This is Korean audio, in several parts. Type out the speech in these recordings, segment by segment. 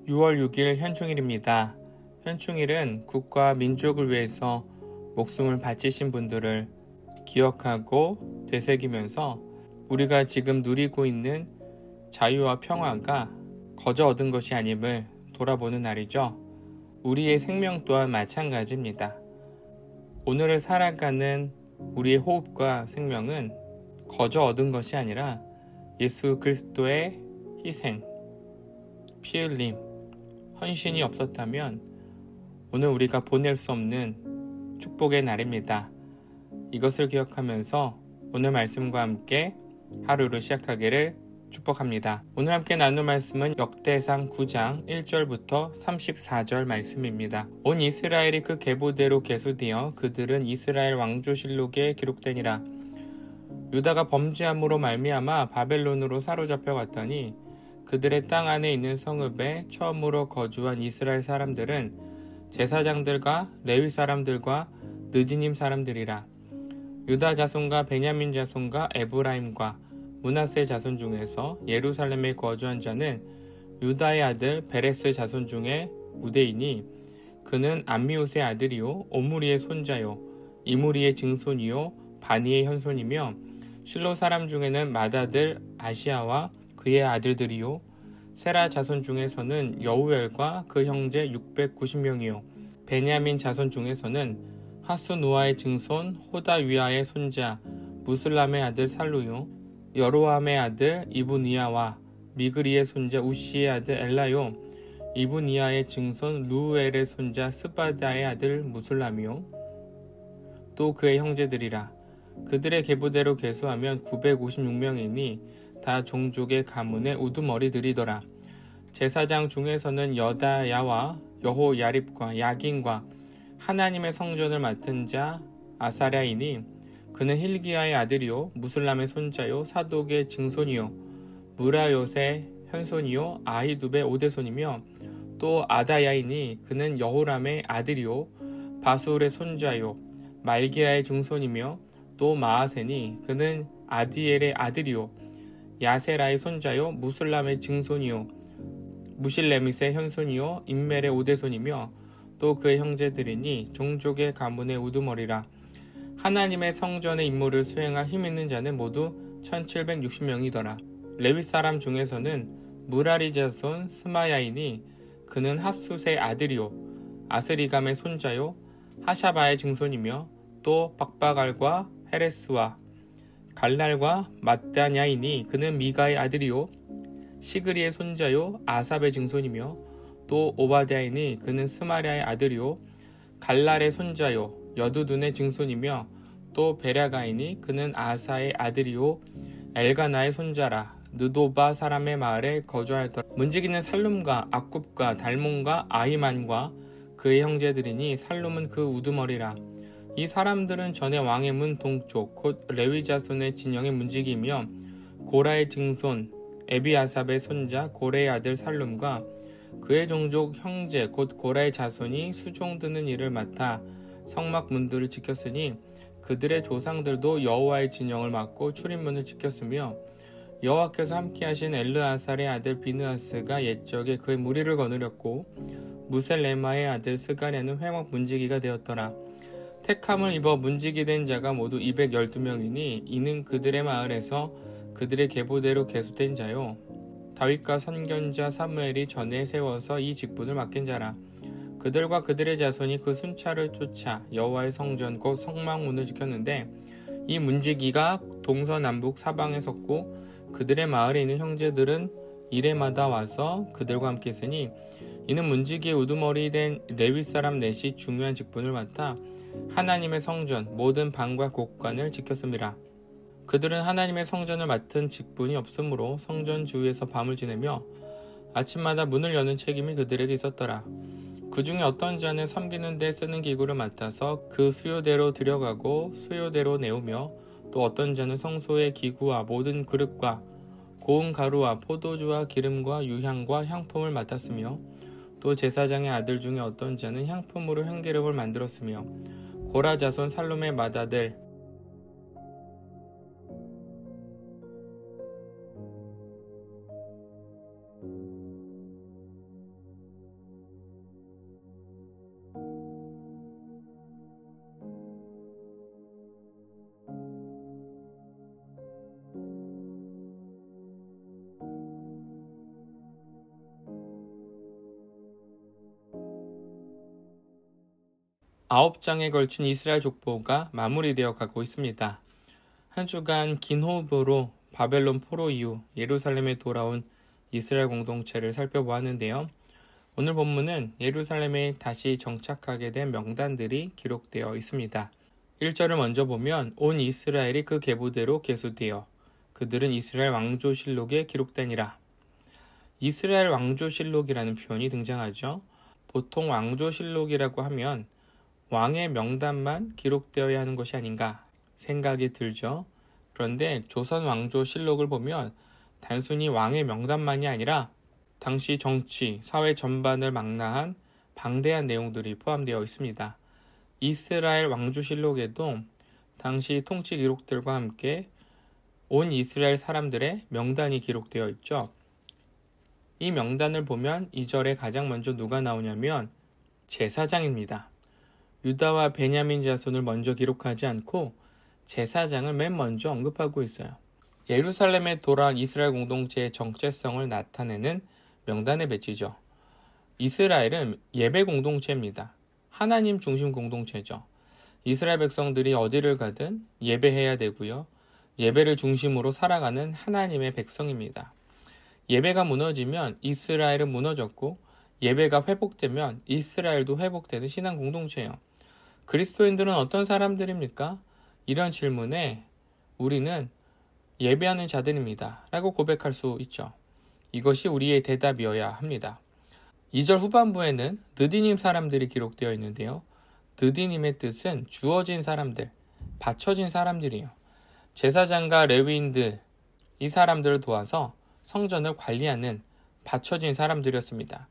6월 6일 현충일입니다. 현충일은 국가 민족을 위해서 목숨을 바치신 분들을 기억하고 되새기면서 우리가 지금 누리고 있는 자유와 평화가 거저 얻은 것이 아님을 돌아보는 날이죠. 우리의 생명 또한 마찬가지입니다. 오늘을 살아가는 우리의 호흡과 생명은 거저 얻은 것이 아니라 예수 그리스도의 희생, 피 흘림, 헌신이 없었다면 오늘 우리가 보낼 수 없는 축복의 날입니다. 이것을 기억하면서 오늘 말씀과 함께 하루를 시작하기를 축복합니다. 오늘 함께 나눌 말씀은 역대상 9장 1절부터 34절 말씀입니다. 온 이스라엘이 그 계보대로 계수되어 그들은 이스라엘 왕조실록에 기록되니라. 유다가 범죄함으로 말미암아 바벨론으로 사로잡혀 갔더니 그들의 땅 안에 있는 성읍에 처음으로 거주한 이스라엘 사람들은 제사장들과 레위 사람들과 느지님 사람들이라. 유다 자손과 베냐민 자손과 에브라임과 므낫세 자손 중에서 예루살렘에 거주한 자는 유다의 아들 베레스 자손 중에 우대이니 그는 암미웃의 아들이요 오므리의 손자요 이므리의 증손이요 바니의 현손이며 실로 사람 중에는 맏아들 아시아와 그의 아들들이요 세라 자손 중에서는 여우엘과 그 형제 690명이요 베냐민 자손 중에서는 하수누아의 증손 호다위아의 손자 무슬람의 아들 살루요 여로함의 아들 이브니아와 미그리의 손자 우시의 아들 엘라요 이브니아의 증손 루엘의 손자 스바다의 아들 무슬람이요 또 그의 형제들이라. 그들의 계보대로 계수하면 956명이니 다 종족의 가문의 우두머리들이더라. 제사장 중에서는 여다야와 여호야립과 야긴과 하나님의 성전을 맡은 자 아사랴이니 그는 힐기야의 아들이요 무슬람의 손자요 사독의 증손이요 무라요의 현손이요 아히두베의 오대손이며 또 아다야이니 그는 여호람의 아들이요 바술의 손자요 말기야의 증손이며 또 마아세니 그는 아디엘의 아들이요 야세라의 손자요 무슬람의 증손이요 무실레밋의 현손이요 임멜의 오대손이며 또 그의 형제들이니 종족의 가문의 우두머리라. 하나님의 성전의 임무를 수행할 힘 있는 자는 모두 1760명이더라. 레위 사람 중에서는 무라리 자손 스마야이니 그는 핫숫의 아들이요 아스리감의 손자요 하샤바의 증손이며 또 박바갈과 헤레스와 갈날과 mat다냐이니 그는 미가의 아들이요 시그리의 손자요 아삽의 증손이며 또 오바댜이니 그는 스마랴의 아들이요 갈날의 손자요 여두둔의 증손이며 또 베랴가이니 그는 아사의 아들이요 엘가나의 손자라. 느도바 사람의 마을에 거주하였더라. 문지기는 살룸과 악굽과 달몬과 아히만과 그의 형제들이니 살룸은 그 우두머리라. 이 사람들은 전에 왕의 문 동쪽 곧 레위 자손의 진영의 문지기이며 고라의 증손 에비아삽의 손자 고레의 아들 살룸과 그의 종족 형제 곧 고라의 자손이 수종드는 일을 맡아 성막 문들을 지켰으니 그들의 조상들도 여호와의 진영을 맡고 출입문을 지켰으며 여호와께서 함께하신 엘르아살의 아들 비느하스가 옛적에 그의 무리를 거느렸고 무셀레마의 아들 스가랴는 회막 문지기가 되었더라. 택함을 입어 문지기 된 자가 모두 212명이니 이는 그들의 마을에서 그들의 계보대로 계수된 자요 다윗과 선견자 사무엘이 전에 세워서 이 직분을 맡긴 자라. 그들과 그들의 자손이 그 순찰을 쫓아 여호와의 성전 곧 성막문을 지켰는데 이 문지기가 동서남북 사방에 섰고 그들의 마을에 있는 형제들은 이레마다 와서 그들과 함께 있으니 이는 문지기의 우두머리 된 레위 사람 넷이 중요한 직분을 맡아 하나님의 성전 모든 방과 곳간을 지켰음이라. 그들은 하나님의 성전을 맡은 직분이 없으므로 성전 주위에서 밤을 지내며 아침마다 문을 여는 책임이 그들에게 있었더라. 그 중에 어떤 자는 섬기는 데 쓰는 기구를 맡아서 그 수요대로 들여가고 수요대로 내오며 또 어떤 자는 성소의 기구와 모든 그릇과 고운 가루와 포도주와 기름과 유향과 향품을 맡았으며 또 제사장의 아들 중에 어떤 자는 향품으로 향기름을 만들었으며 고라 자손 살룸의 맏아들 9장에 걸친 이스라엘 족보가 마무리되어 가고 있습니다. 한 주간 긴 호흡으로 바벨론 포로 이후 예루살렘에 돌아온 이스라엘 공동체를 살펴보았는데요. 오늘 본문은 예루살렘에 다시 정착하게 된 명단들이 기록되어 있습니다. 1절을 먼저 보면 온 이스라엘이 그 계보대로 계수되어 그들은 이스라엘 왕조실록에 기록되니라. 이스라엘 왕조실록이라는 표현이 등장하죠. 보통 왕조실록이라고 하면 왕의 명단만 기록되어야 하는 것이 아닌가 생각이 들죠. 그런데 조선 왕조실록을 보면 단순히 왕의 명단만이 아니라 당시 정치, 사회 전반을 망라한 방대한 내용들이 포함되어 있습니다. 이스라엘 왕조실록에도 당시 통치 기록들과 함께 온 이스라엘 사람들의 명단이 기록되어 있죠. 이 명단을 보면 2절에 가장 먼저 누가 나오냐면 제사장입니다. 유다와 베냐민 자손을 먼저 기록하지 않고 제사장을 맨 먼저 언급하고 있어요. 예루살렘에 돌아온 이스라엘 공동체의 정체성을 나타내는 명단의 배치죠. 이스라엘은 예배 공동체입니다. 하나님 중심 공동체죠. 이스라엘 백성들이 어디를 가든 예배해야 되고요. 예배를 중심으로 살아가는 하나님의 백성입니다. 예배가 무너지면 이스라엘은 무너졌고 예배가 회복되면 이스라엘도 회복되는 신앙 공동체예요. 그리스도인들은 어떤 사람들입니까? 이런 질문에 우리는 예배하는 자들입니다. 라고 고백할 수 있죠. 이것이 우리의 대답이어야 합니다. 2절 후반부에는 느디님 사람들이 기록되어 있는데요. 느디님의 뜻은 주어진 사람들, 바쳐진 사람들이에요. 제사장과 레위인들, 이 사람들을 도와서 성전을 관리하는 바쳐진 사람들이었습니다.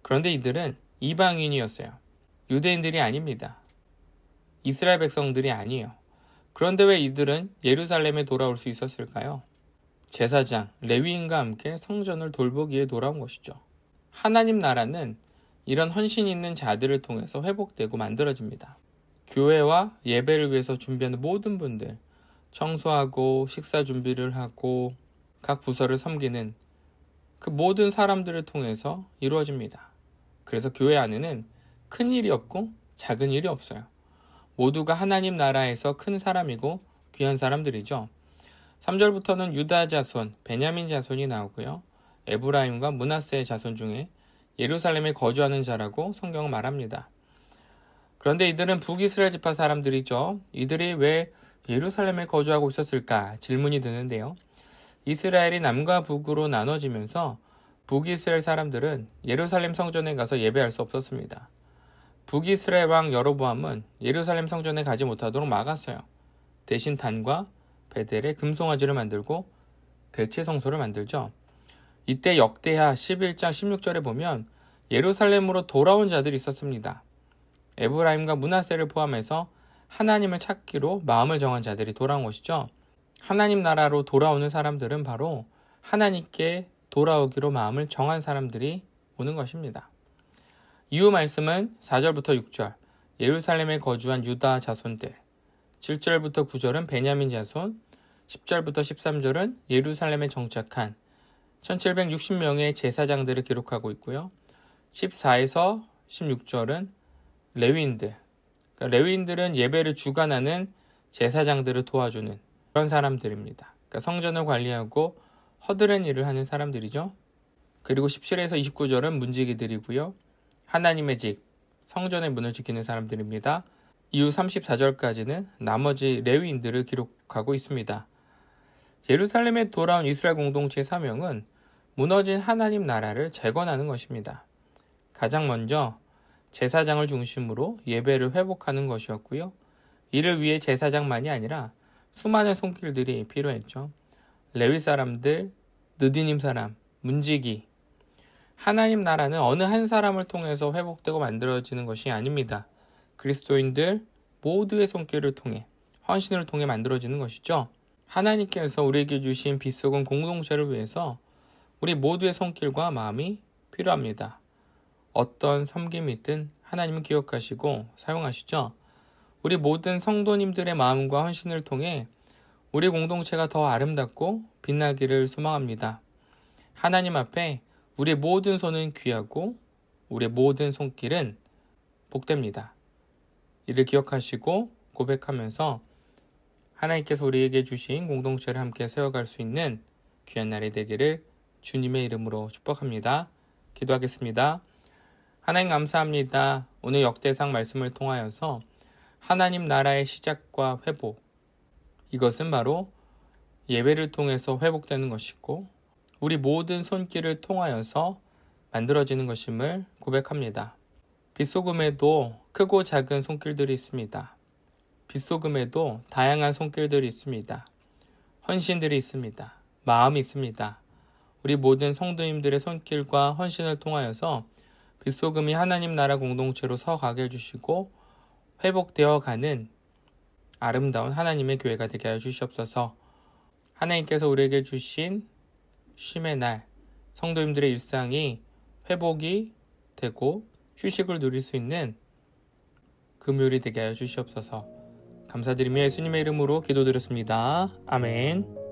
그런데 이들은 이방인이었어요. 유대인들이 아닙니다. 이스라엘 백성들이 아니에요. 그런데 왜 이들은 예루살렘에 돌아올 수 있었을까요? 제사장, 레위인과 함께 성전을 돌보기에 돌아온 것이죠. 하나님 나라는 이런 헌신 있는 자들을 통해서 회복되고 만들어집니다. 교회와 예배를 위해서 준비하는 모든 분들, 청소하고 식사 준비를 하고 각 부서를 섬기는 그 모든 사람들을 통해서 이루어집니다. 그래서 교회 안에는 큰 일이 없고 작은 일이 없어요. 모두가 하나님 나라에서 큰 사람이고 귀한 사람들이죠. 3절부터는 유다 자손, 베냐민 자손이 나오고요. 에브라임과 므낫세의 자손 중에 예루살렘에 거주하는 자라고 성경은 말합니다. 그런데 이들은 북이스라엘 지파 사람들이죠. 이들이 왜 예루살렘에 거주하고 있었을까 질문이 드는데요. 이스라엘이 남과 북으로 나눠지면서 북이스라엘 사람들은 예루살렘 성전에 가서 예배할 수 없었습니다. 북이스라엘 왕 여로보암은 예루살렘 성전에 가지 못하도록 막았어요. 대신 단과 베델에 금송아지를 만들고 대체 성소를 만들죠. 이때 역대하 11장 16절에 보면 예루살렘으로 돌아온 자들이 있었습니다. 에브라임과 므낫세를 포함해서 하나님을 찾기로 마음을 정한 자들이 돌아온 것이죠. 하나님 나라로 돌아오는 사람들은 바로 하나님께 돌아오기로 마음을 정한 사람들이 오는 것입니다. 이후 말씀은 4절부터 6절 예루살렘에 거주한 유다 자손들, 7절부터 9절은 베냐민 자손, 10절부터 13절은 예루살렘에 정착한 1760명의 제사장들을 기록하고 있고요. 14에서 16절은 레위인들, 그러니까 레위인들은 예배를 주관하는 제사장들을 도와주는 그런 사람들입니다. 그러니까 성전을 관리하고 허드렛 일을 하는 사람들이죠. 그리고 17에서 29절은 문지기들이고요. 하나님의 집, 성전의 문을 지키는 사람들입니다. 이후 34절까지는 나머지 레위인들을 기록하고 있습니다. 예루살렘에 돌아온 이스라엘 공동체의 사명은 무너진 하나님 나라를 재건하는 것입니다. 가장 먼저 제사장을 중심으로 예배를 회복하는 것이었고요. 이를 위해 제사장만이 아니라 수많은 손길들이 필요했죠. 레위 사람들, 느디님 사람, 문지기. 하나님 나라는 어느 한 사람을 통해서 회복되고 만들어지는 것이 아닙니다. 그리스도인들 모두의 손길을 통해, 헌신을 통해 만들어지는 것이죠. 하나님께서 우리에게 주신 빛속은 공동체를 위해서 우리 모두의 손길과 마음이 필요합니다. 어떤 섬김이든 하나님은 기억하시고 사용하시죠. 우리 모든 성도님들의 마음과 헌신을 통해 우리 공동체가 더 아름답고 빛나기를 소망합니다. 하나님 앞에 우리의 모든 손은 귀하고 우리의 모든 손길은 복됩니다. 이를 기억하시고 고백하면서 하나님께서 우리에게 주신 공동체를 함께 세워갈 수 있는 귀한 날이 되기를 주님의 이름으로 축복합니다. 기도하겠습니다. 하나님 감사합니다. 오늘 역대상 말씀을 통하여서 하나님 나라의 시작과 회복, 이것은 바로 예배를 통해서 회복되는 것이고 우리 모든 손길을 통하여서 만들어지는 것임을 고백합니다. 빗소금에도 크고 작은 손길들이 있습니다. 빗소금에도 다양한 손길들이 있습니다. 헌신들이 있습니다. 마음이 있습니다. 우리 모든 성도님들의 손길과 헌신을 통하여서 빗소금이 하나님 나라 공동체로 서가게 해주시고 회복되어 가는 아름다운 하나님의 교회가 되게 하여 주시옵소서. 하나님께서 우리에게 주신 쉼의 날, 성도님들의 일상이 회복이 되고 휴식을 누릴 수 있는 금요일이 되게 하여 주시옵소서. 감사드리며 예수님의 이름으로 기도드렸습니다. 아멘.